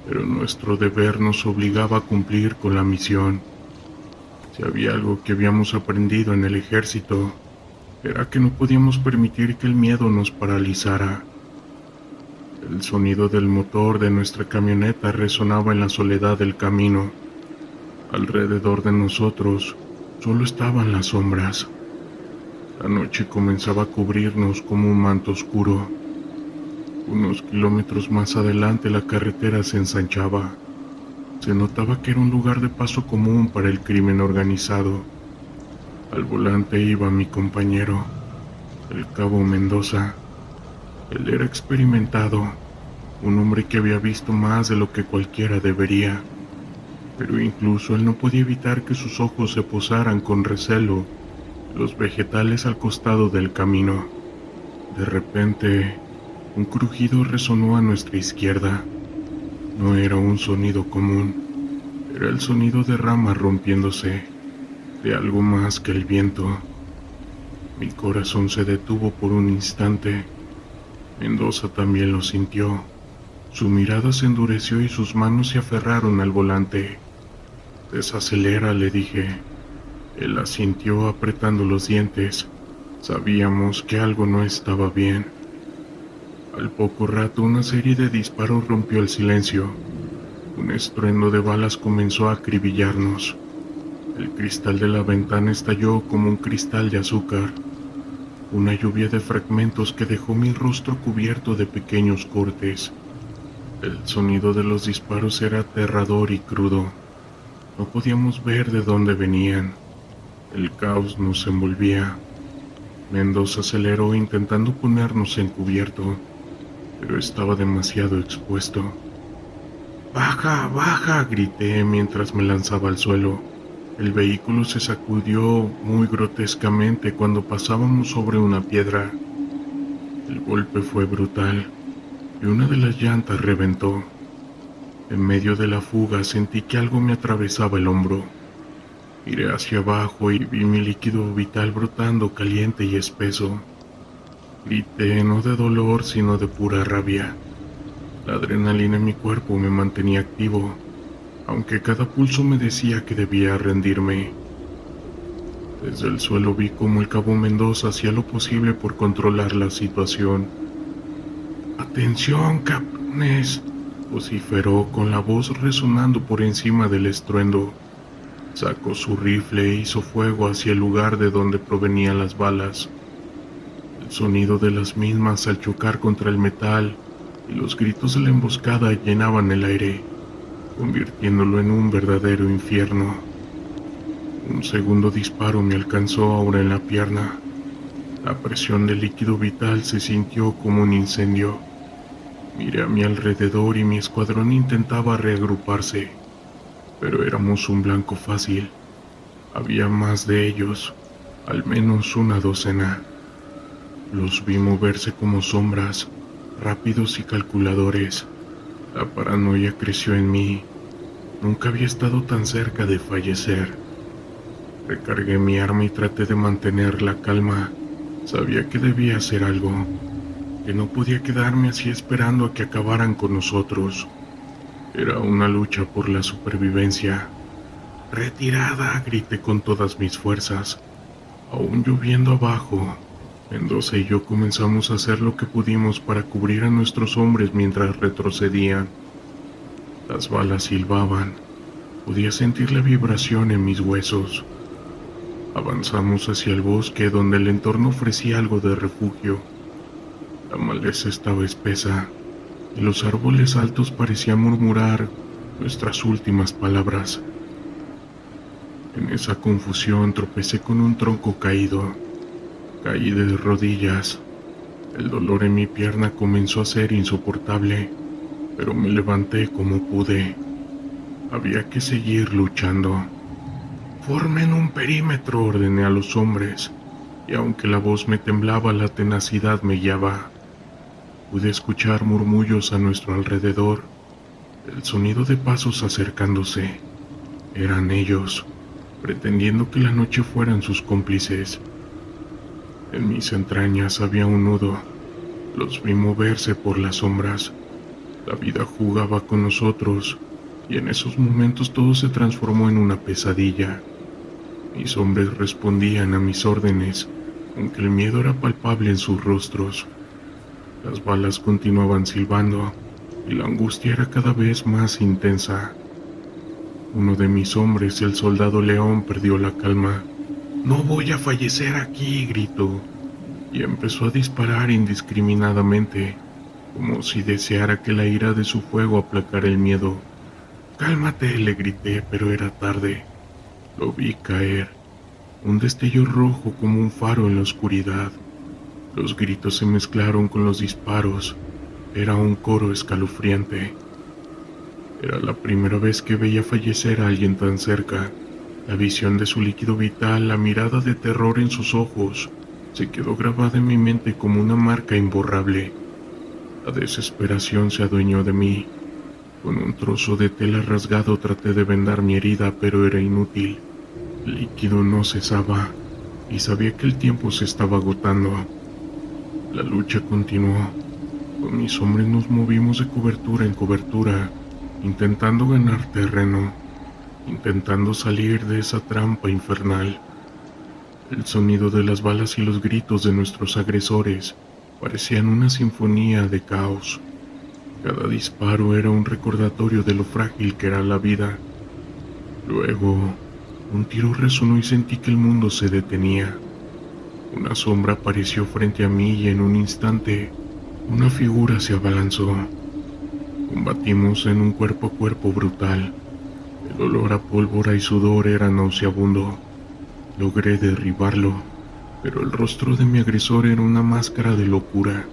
pero nuestro deber nos obligaba a cumplir con la misión. Si había algo que habíamos aprendido en el ejército, era que no podíamos permitir que el miedo nos paralizara. El sonido del motor de nuestra camioneta resonaba en la soledad del camino. Alrededor de nosotros solo estaban las sombras. La noche comenzaba a cubrirnos como un manto oscuro. Unos kilómetros más adelante la carretera se ensanchaba. Se notaba que era un lugar de paso común para el crimen organizado. Al volante iba mi compañero, el cabo Mendoza. Él era experimentado, un hombre que había visto más de lo que cualquiera debería, pero incluso él no podía evitar que sus ojos se posaran con recelo en los vegetales al costado del camino. De repente, un crujido resonó a nuestra izquierda. No era un sonido común, era el sonido de ramas rompiéndose, de algo más que el viento. Mi corazón se detuvo por un instante. Mendoza también lo sintió. Su mirada se endureció y sus manos se aferraron al volante. «Desacelera», le dije. Él asintió apretando los dientes. Sabíamos que algo no estaba bien. Al poco rato, una serie de disparos rompió el silencio. Un estruendo de balas comenzó a acribillarnos. El cristal de la ventana estalló como un cristal de azúcar. una lluvia de fragmentos que dejó mi rostro cubierto de pequeños cortes. El sonido de los disparos era aterrador y crudo. No podíamos ver de dónde venían. El caos nos envolvía. Mendoza aceleró intentando ponernos en cubierto, pero estaba demasiado expuesto. ¡Baja, baja!, grité mientras me lanzaba al suelo. El vehículo se sacudió muy grotescamente cuando pasábamos sobre una piedra. El golpe fue brutal y una de las llantas reventó. En medio de la fuga sentí que algo me atravesaba el hombro. Miré hacia abajo y vi mi líquido vital brotando caliente y espeso. Grité no de dolor sino de pura rabia. La adrenalina en mi cuerpo me mantenía activo, aunque cada pulso me decía que debía rendirme. Desde el suelo vi cómo el cabo Mendoza hacía lo posible por controlar la situación. «¡Atención, cabrones!», vociferó con la voz resonando por encima del estruendo. Sacó su rifle e hizo fuego hacia el lugar de donde provenían las balas. El sonido de las mismas al chocar contra el metal y los gritos de la emboscada llenaban el aire, convirtiéndolo en un verdadero infierno. Un segundo disparo me alcanzó ahora en la pierna. La presión del líquido vital se sintió como un incendio. Miré a mi alrededor y mi escuadrón intentaba reagruparse, pero éramos un blanco fácil. Había más de ellos, al menos una docena. Los vi moverse como sombras, rápidos y calculadores. La paranoia creció en mí. Nunca había estado tan cerca de fallecer. Recargué mi arma y traté de mantener la calma. Sabía que debía hacer algo, que no podía quedarme así esperando a que acabaran con nosotros. Era una lucha por la supervivencia. «¡Retirada!», grité con todas mis fuerzas. Aún lloviendo abajo, Mendoza y yo comenzamos a hacer lo que pudimos para cubrir a nuestros hombres mientras retrocedían. Las balas silbaban. Podía sentir la vibración en mis huesos. Avanzamos hacia el bosque donde el entorno ofrecía algo de refugio. La maleza estaba espesa y los árboles altos parecían murmurar nuestras últimas palabras. En esa confusión tropecé con un tronco caído. Caí de rodillas. El dolor en mi pierna comenzó a ser insoportable, pero me levanté como pude. Había que seguir luchando. «Formen un perímetro», ordené a los hombres, y aunque la voz me temblaba, la tenacidad me guiaba. Pude escuchar murmullos a nuestro alrededor, el sonido de pasos acercándose. Eran ellos, pretendiendo que la noche fueran sus cómplices. En mis entrañas había un nudo. Los vi moverse por las sombras. La vida jugaba con nosotros, y en esos momentos todo se transformó en una pesadilla. Mis hombres respondían a mis órdenes, aunque el miedo era palpable en sus rostros. Las balas continuaban silbando, y la angustia era cada vez más intensa. Uno de mis hombres, el soldado León, perdió la calma. «¡No voy a fallecer aquí!», gritó, y empezó a disparar indiscriminadamente, como si deseara que la ira de su fuego aplacara el miedo. «¡Cálmate!», le grité, pero era tarde. Lo vi caer, un destello rojo como un faro en la oscuridad. Los gritos se mezclaron con los disparos. Era un coro escalofriante. Era la primera vez que veía fallecer a alguien tan cerca. La visión de su líquido vital, la mirada de terror en sus ojos, se quedó grabada en mi mente como una marca imborrable. La desesperación se adueñó de mí. Con un trozo de tela rasgado traté de vendar mi herida, pero era inútil. El líquido no cesaba, y sabía que el tiempo se estaba agotando. La lucha continuó. Con mis hombres nos movimos de cobertura en cobertura, intentando ganar terreno, intentando salir de esa trampa infernal. El sonido de las balas y los gritos de nuestros agresores parecían una sinfonía de caos. Cada disparo era un recordatorio de lo frágil que era la vida. Luego, un tiro resonó y sentí que el mundo se detenía. Una sombra apareció frente a mí y en un instante una figura se abalanzó. Combatimos en un cuerpo a cuerpo brutal. El olor a pólvora y sudor era nauseabundo. Logré derribarlo, pero el rostro de mi agresor era una máscara de locura.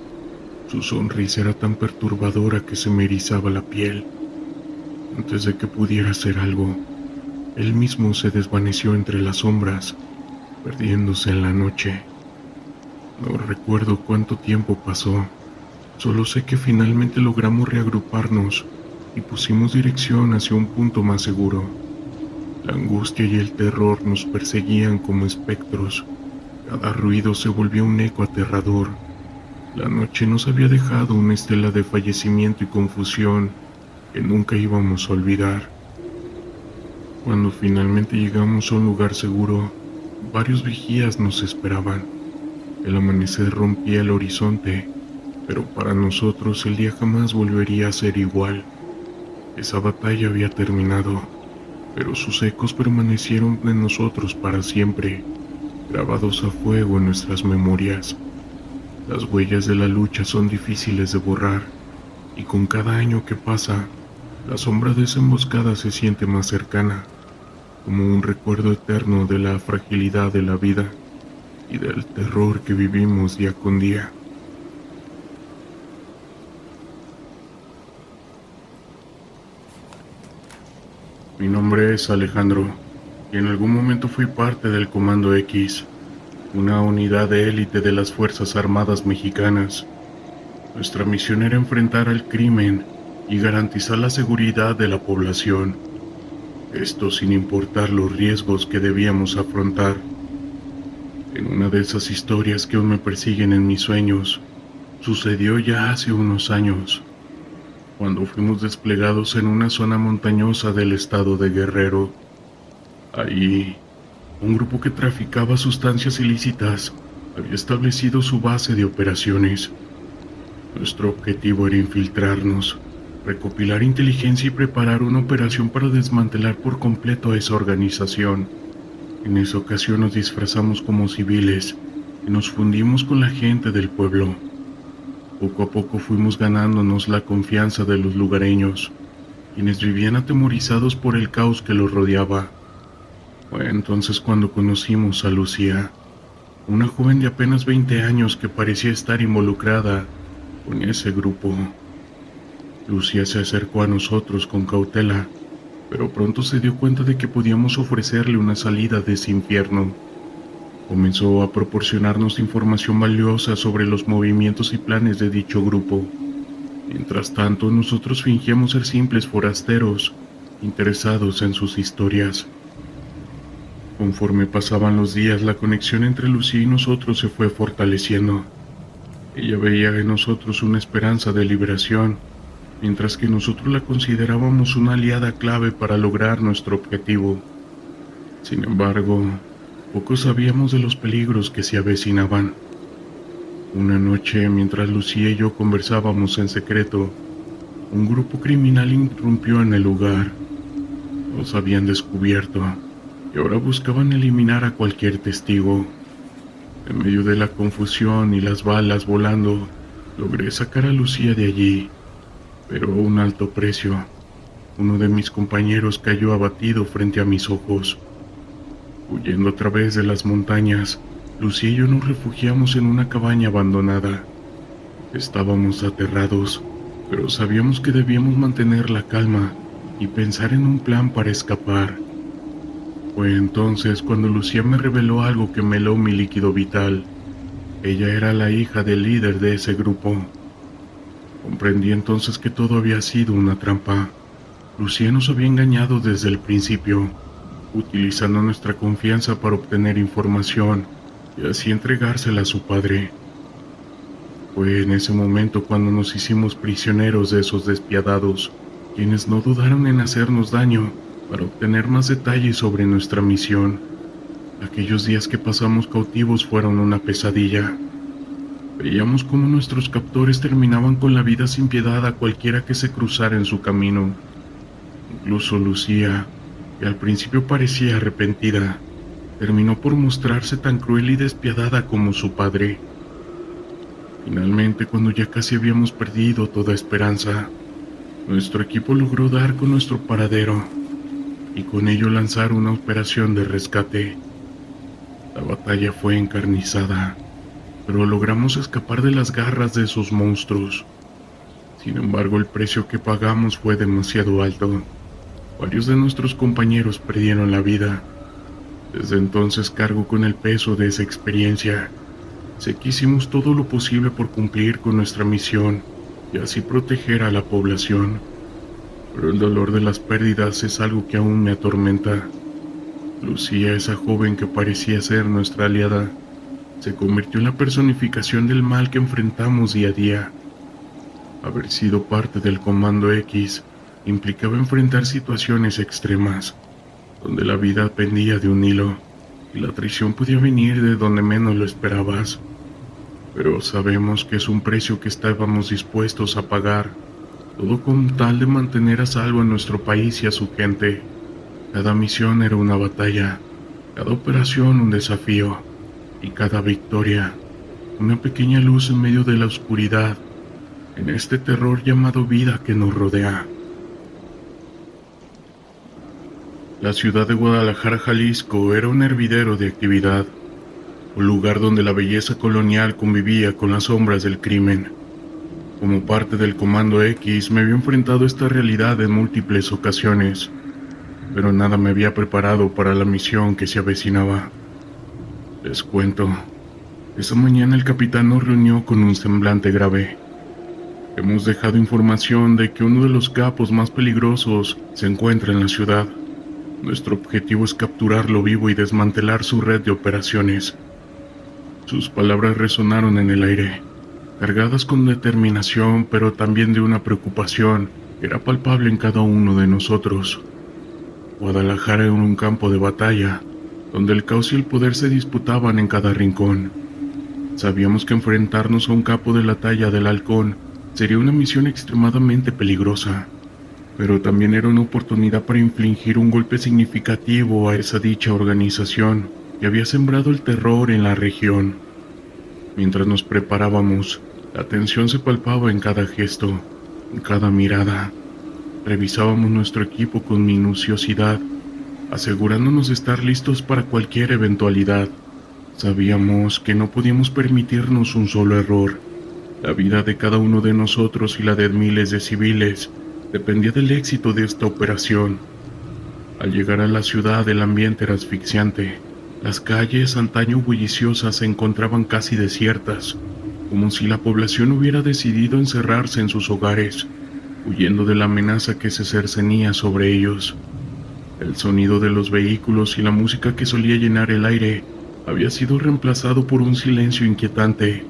Su sonrisa era tan perturbadora que se me erizaba la piel. Antes de que pudiera hacer algo, él mismo se desvaneció entre las sombras, perdiéndose en la noche. No recuerdo cuánto tiempo pasó, solo sé que finalmente logramos reagruparnos y pusimos dirección hacia un punto más seguro. La angustia y el terror nos perseguían como espectros. Cada ruido se volvió un eco aterrador. La noche nos había dejado una estela de fallecimiento y confusión que nunca íbamos a olvidar. Cuando finalmente llegamos a un lugar seguro, varios vigías nos esperaban. El amanecer rompía el horizonte, pero para nosotros el día jamás volvería a ser igual. Esa batalla había terminado, pero sus ecos permanecieron en nosotros para siempre, grabados a fuego en nuestras memorias. Las huellas de la lucha son difíciles de borrar, y con cada año que pasa, la sombra de esa emboscada se siente más cercana, como un recuerdo eterno de la fragilidad de la vida y del terror que vivimos día con día. Mi nombre es Alejandro, y en algún momento fui parte del Comando X, una unidad de élite de las Fuerzas Armadas Mexicanas. Nuestra misión era enfrentar al crimen y garantizar la seguridad de la población. Esto sin importar los riesgos que debíamos afrontar. En una de esas historias que aún me persiguen en mis sueños, sucedió ya hace unos años, cuando fuimos desplegados en una zona montañosa del estado de Guerrero. Allí, un grupo que traficaba sustancias ilícitas había establecido su base de operaciones. Nuestro objetivo era infiltrarnos, recopilar inteligencia y preparar una operación para desmantelar por completo a esa organización. En esa ocasión nos disfrazamos como civiles y nos fundimos con la gente del pueblo. Poco a poco fuimos ganándonos la confianza de los lugareños, quienes vivían atemorizados por el caos que los rodeaba. Fue entonces cuando conocimos a Lucía, una joven de apenas 20 años que parecía estar involucrada con ese grupo. Lucía se acercó a nosotros con cautela, pero pronto se dio cuenta de que podíamos ofrecerle una salida de ese infierno. Comenzó a proporcionarnos información valiosa sobre los movimientos y planes de dicho grupo. Mientras tanto, nosotros fingíamos ser simples forasteros, interesados en sus historias. Conforme pasaban los días, la conexión entre Lucía y nosotros se fue fortaleciendo. Ella veía en nosotros una esperanza de liberación, mientras que nosotros la considerábamos una aliada clave para lograr nuestro objetivo. Sin embargo, poco sabíamos de los peligros que se avecinaban. Una noche, mientras Lucía y yo conversábamos en secreto, un grupo criminal irrumpió en el lugar. Nos habían descubierto y ahora buscaban eliminar a cualquier testigo. En medio de la confusión y las balas volando, logré sacar a Lucía de allí, pero a un alto precio. Uno de mis compañeros cayó abatido frente a mis ojos. Huyendo a través de las montañas, Lucía y yo nos refugiamos en una cabaña abandonada. Estábamos aterrados, pero sabíamos que debíamos mantener la calma y pensar en un plan para escapar. Fue entonces cuando Lucía me reveló algo que me heló mi líquido vital. Ella era la hija del líder de ese grupo. Comprendí entonces que todo había sido una trampa. Lucía nos había engañado desde el principio, utilizando nuestra confianza para obtener información y así entregársela a su padre. Fue en ese momento cuando nos hicimos prisioneros de esos despiadados, quienes no dudaron en hacernos daño para obtener más detalles sobre nuestra misión. Aquellos días que pasamos cautivos fueron una pesadilla. Veíamos cómo nuestros captores terminaban con la vida sin piedad a cualquiera que se cruzara en su camino. Incluso Lucía, que al principio parecía arrepentida, terminó por mostrarse tan cruel y despiadada como su padre. Finalmente, cuando ya casi habíamos perdido toda esperanza, nuestro equipo logró dar con nuestro paradero y con ello lanzar una operación de rescate. La batalla fue encarnizada, pero logramos escapar de las garras de esos monstruos. Sin embargo, el precio que pagamos fue demasiado alto. Varios de nuestros compañeros perdieron la vida. Desde entonces cargo con el peso de esa experiencia. Sé que hicimos todo lo posible por cumplir con nuestra misión y así proteger a la población, pero el dolor de las pérdidas es algo que aún me atormenta. Lucía, esa joven que parecía ser nuestra aliada, se convirtió en la personificación del mal que enfrentamos día a día. Haber sido parte del Comando X implicaba enfrentar situaciones extremas, donde la vida pendía de un hilo y la traición podía venir de donde menos lo esperabas. Pero sabemos que es un precio que estábamos dispuestos a pagar, todo con tal de mantener a salvo a nuestro país y a su gente. Cada misión era una batalla, cada operación un desafío, y cada victoria una pequeña luz en medio de la oscuridad, en este terror llamado vida que nos rodea. La ciudad de Guadalajara, Jalisco, era un hervidero de actividad, un lugar donde la belleza colonial convivía con las sombras del crimen. Como parte del Comando X, me había enfrentado a esta realidad en múltiples ocasiones, pero nada me había preparado para la misión que se avecinaba. Les cuento, esa mañana el capitán nos reunió con un semblante grave. Hemos dejado información de que uno de los capos más peligrosos se encuentra en la ciudad. Nuestro objetivo es capturarlo vivo y desmantelar su red de operaciones. Sus palabras resonaron en el aire, cargadas con determinación, pero también de una preocupación que era palpable en cada uno de nosotros. Guadalajara era un campo de batalla, donde el caos y el poder se disputaban en cada rincón. Sabíamos que enfrentarnos a un capo de la talla del Halcón sería una misión extremadamente peligrosa, pero también era una oportunidad para infligir un golpe significativo a esa dicha organización que había sembrado el terror en la región. Mientras nos preparábamos, la tensión se palpaba en cada gesto, en cada mirada. Revisábamos nuestro equipo con minuciosidad, asegurándonos de estar listos para cualquier eventualidad. Sabíamos que no podíamos permitirnos un solo error. La vida de cada uno de nosotros y la de miles de civiles dependía del éxito de esta operación. Al llegar a la ciudad, el ambiente era asfixiante. Las calles, antaño bulliciosas, se encontraban casi desiertas, como si la población hubiera decidido encerrarse en sus hogares, huyendo de la amenaza que se cercenía sobre ellos. El sonido de los vehículos y la música que solía llenar el aire había sido reemplazado por un silencio inquietante,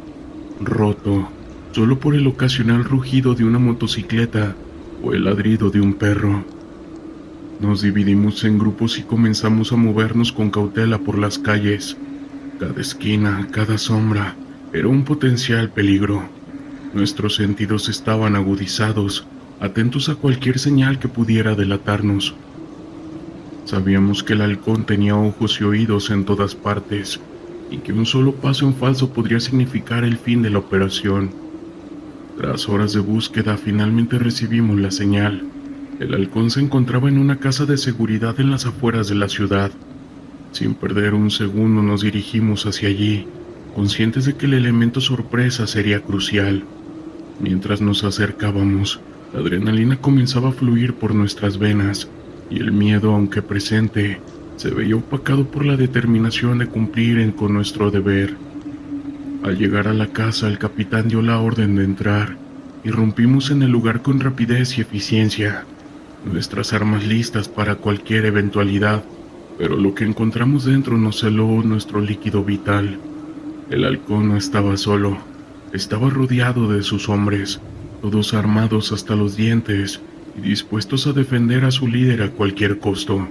roto solo por el ocasional rugido de una motocicleta o el ladrido de un perro. Nos dividimos en grupos y comenzamos a movernos con cautela por las calles. Cada esquina, cada sombra, era un potencial peligro. Nuestros sentidos estaban agudizados, atentos a cualquier señal que pudiera delatarnos. Sabíamos que el halcón tenía ojos y oídos en todas partes, y que un solo paso en falso podría significar el fin de la operación. Tras horas de búsqueda, finalmente recibimos la señal. El halcón se encontraba en una casa de seguridad en las afueras de la ciudad. Sin perder un segundo nos dirigimos hacia allí, conscientes de que el elemento sorpresa sería crucial. Mientras nos acercábamos, la adrenalina comenzaba a fluir por nuestras venas, y el miedo, aunque presente, se veía opacado por la determinación de cumplir con nuestro deber. Al llegar a la casa, el capitán dio la orden de entrar. Irrumpimos en el lugar con rapidez y eficiencia, nuestras armas listas para cualquier eventualidad, pero lo que encontramos dentro nos heló nuestro líquido vital. El halcón no estaba solo, estaba rodeado de sus hombres, todos armados hasta los dientes y dispuestos a defender a su líder a cualquier costo.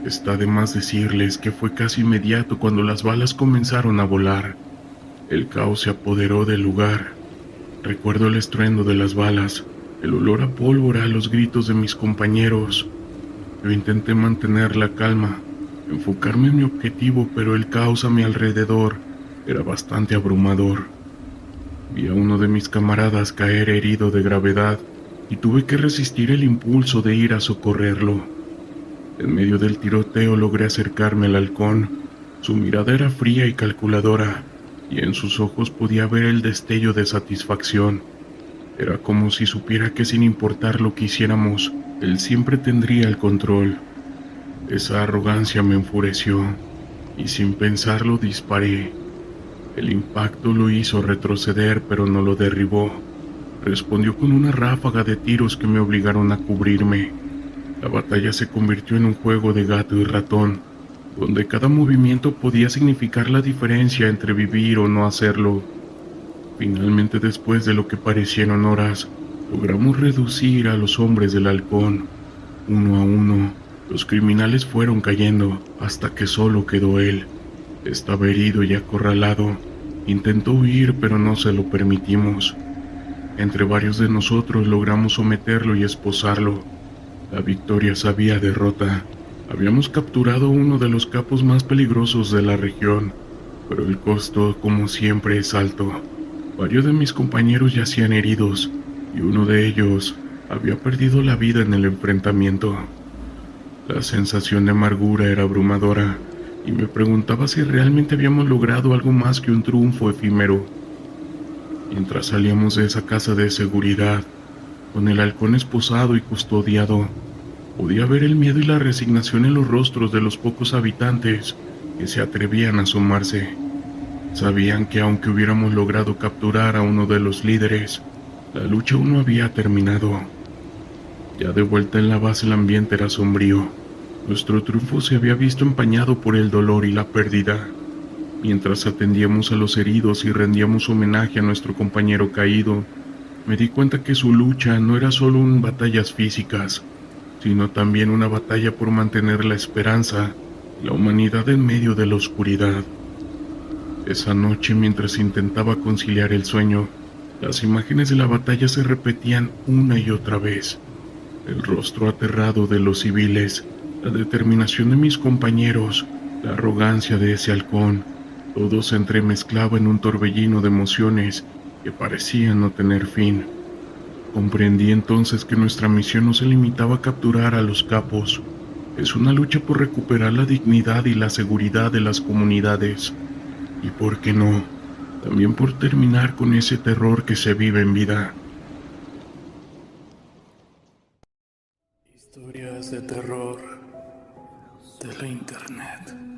Está de más decirles que fue casi inmediato cuando las balas comenzaron a volar. El caos se apoderó del lugar. Recuerdo el estruendo de las balas, el olor a pólvora, los gritos de mis compañeros. Yo intenté mantener la calma, enfocarme en mi objetivo, pero el caos a mi alrededor era bastante abrumador. Vi a uno de mis camaradas caer herido de gravedad y tuve que resistir el impulso de ir a socorrerlo. En medio del tiroteo logré acercarme al halcón. Su mirada era fría y calculadora, y en sus ojos podía ver el destello de satisfacción. Era como si supiera que sin importar lo que hiciéramos, él siempre tendría el control. Esa arrogancia me enfureció, y sin pensarlo disparé. El impacto lo hizo retroceder, pero no lo derribó. Respondió con una ráfaga de tiros que me obligaron a cubrirme. La batalla se convirtió en un juego de gato y ratón, donde cada movimiento podía significar la diferencia entre vivir o no hacerlo. Finalmente, después de lo que parecieron horas, logramos reducir a los hombres del halcón. Uno a uno, los criminales fueron cayendo hasta que solo quedó él. Estaba herido y acorralado. Intentó huir, pero no se lo permitimos. Entre varios de nosotros logramos someterlo y esposarlo. La victoria sabía derrota. Habíamos capturado a uno de los capos más peligrosos de la región, pero el costo, como siempre, es alto. Varios de mis compañeros yacían heridos, y uno de ellos había perdido la vida en el enfrentamiento. La sensación de amargura era abrumadora, y me preguntaba si realmente habíamos logrado algo más que un triunfo efímero. Mientras salíamos de esa casa de seguridad, con el halcón esposado y custodiado, podía ver el miedo y la resignación en los rostros de los pocos habitantes que se atrevían a asomarse. Sabían que aunque hubiéramos logrado capturar a uno de los líderes, la lucha aún no había terminado. Ya de vuelta en la base el ambiente era sombrío. Nuestro triunfo se había visto empañado por el dolor y la pérdida. Mientras atendíamos a los heridos y rendíamos homenaje a nuestro compañero caído, me di cuenta que su lucha no era solo en batallas físicas, sino también una batalla por mantener la esperanza y la humanidad en medio de la oscuridad. Esa noche, mientras intentaba conciliar el sueño, las imágenes de la batalla se repetían una y otra vez. El rostro aterrado de los civiles, la determinación de mis compañeros, la arrogancia de ese halcón, todo se entremezclaba en un torbellino de emociones que parecían no tener fin. Comprendí entonces que nuestra misión no se limitaba a capturar a los capos. Es una lucha por recuperar la dignidad y la seguridad de las comunidades. Y por qué no, también por terminar con ese terror que se vive en vida. Historias de terror de la internet.